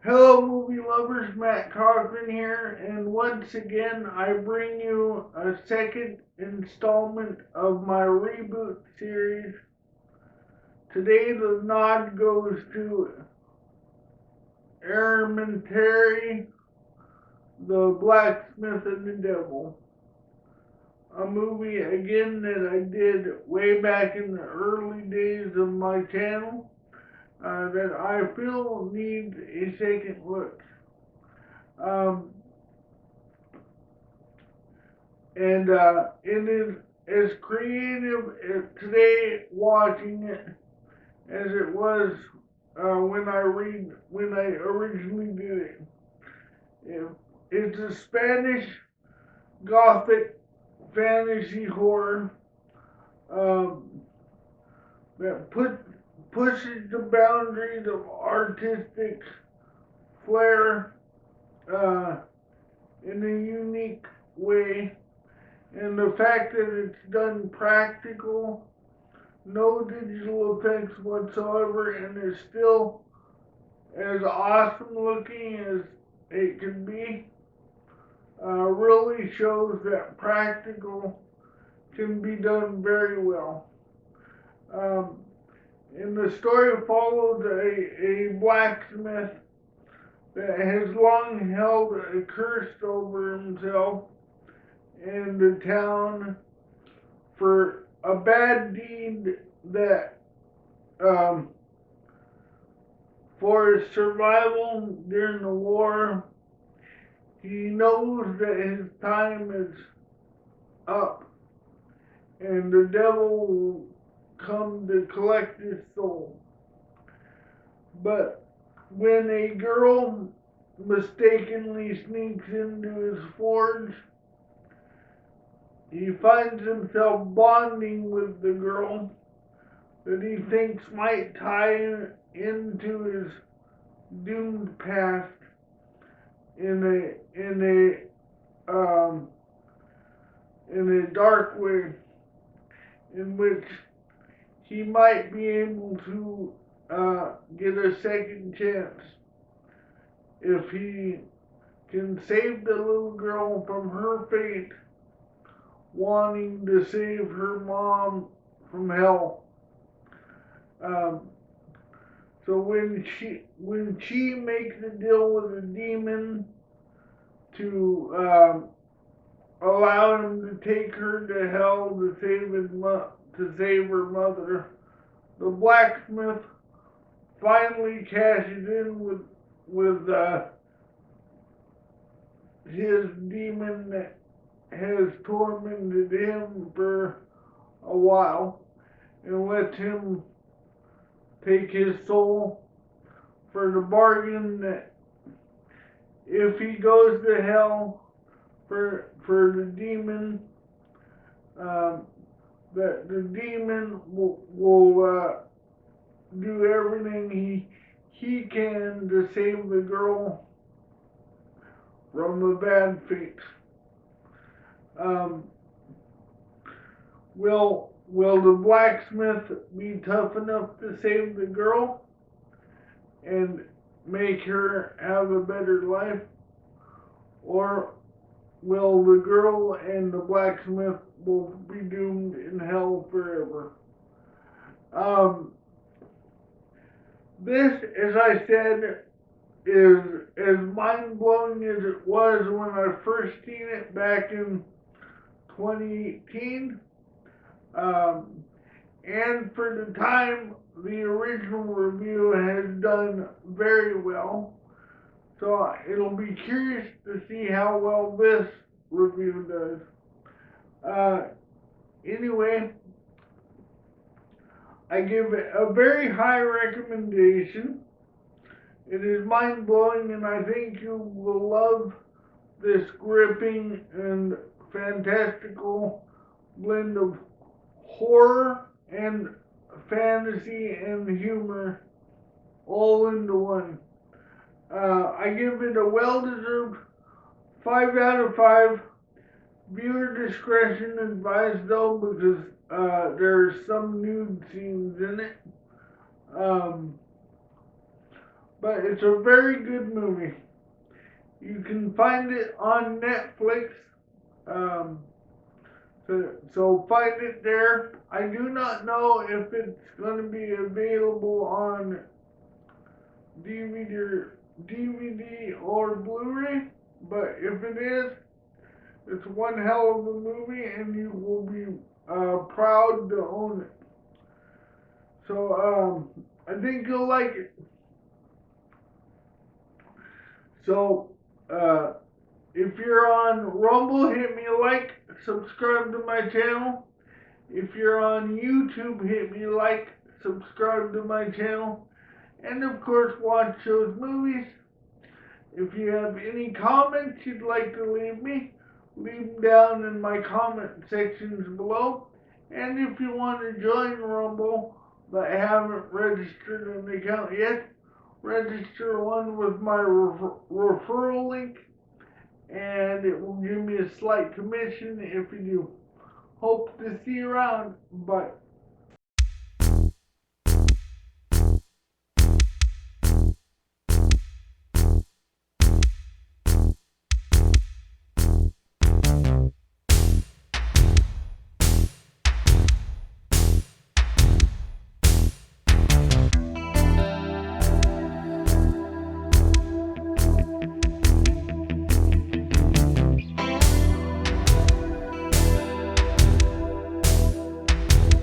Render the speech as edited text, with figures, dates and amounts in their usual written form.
Hello, movie lovers. Matt Cochran here, and once again, I bring you a second installment of my Reboot series. Today, the nod goes to Errementari The Blacksmith and the Devil, a movie again that I did way back in the early days of my channel that I feel needs a second look. Um, and it is as creative today watching it as it was when I originally did it. It's a Spanish Gothic fantasy horror um, that pushes the boundaries of artistic flair uh, in a unique way. And the fact that it's done practical, no digital effects whatsoever, and is still as awesome looking as it can be, really shows that practical can be done very well. Um, and the story follows a blacksmith that has long held a curse over himself and the town for a bad deed that, um, for his survival during the war, he knows that his time is up and the devil will come to collect his soul. But when a girl mistakenly sneaks into his forge, he finds himself bonding with the girl that he thinks might tie into his doomed past in a dark way, in which he might be able to get a second chance if he can save the little girl from her fate, wanting to save her mom from hell. Um, so when she makes a deal with a demon to allow him to take her to hell to save her mother, the blacksmith finally cashes in with his demon that has tormented him for a while and lets him take his soul for the bargain that if he goes to hell for the demon, um, that the demon will do everything he can to save the girl from a bad fate. Um, will the blacksmith be tough enough to save the girl and make her have a better life, or will the girl and the blacksmith will be doomed in hell forever? Um, this, as I said, is as mind blowing as it was when I first seen it back in 2018. Um, and for the time, the original review has done very well. So it'll be curious to see how well this review does. Anyway, I give it a very high recommendation. It is mind blowing, and I think you will love this gripping and fantastical blend of horror and fantasy and humor all into one. I give it a well deserved 5 out of 5. Viewer discretion advised though, because there's some nude scenes in it. Um, but it's a very good movie. You can find it on Netflix. Um, so find it there. I do not know if it's going to be available on DVD or Blu-ray, but if it is, it's one hell of a movie, and you will be proud to own it. So I think you'll like it. So if you're on Rumble, hit me a like, subscribe to my channel. If you're on YouTube, hit me a like, subscribe to my channel, and of course watch those movies. If you have any comments you'd like to leave me, leave them down in my comment sections below. And if you want to join Rumble but haven't registered an account yet, register one with my referral link, and it will give me a slight commission if you do. Hope to see you around. Bye.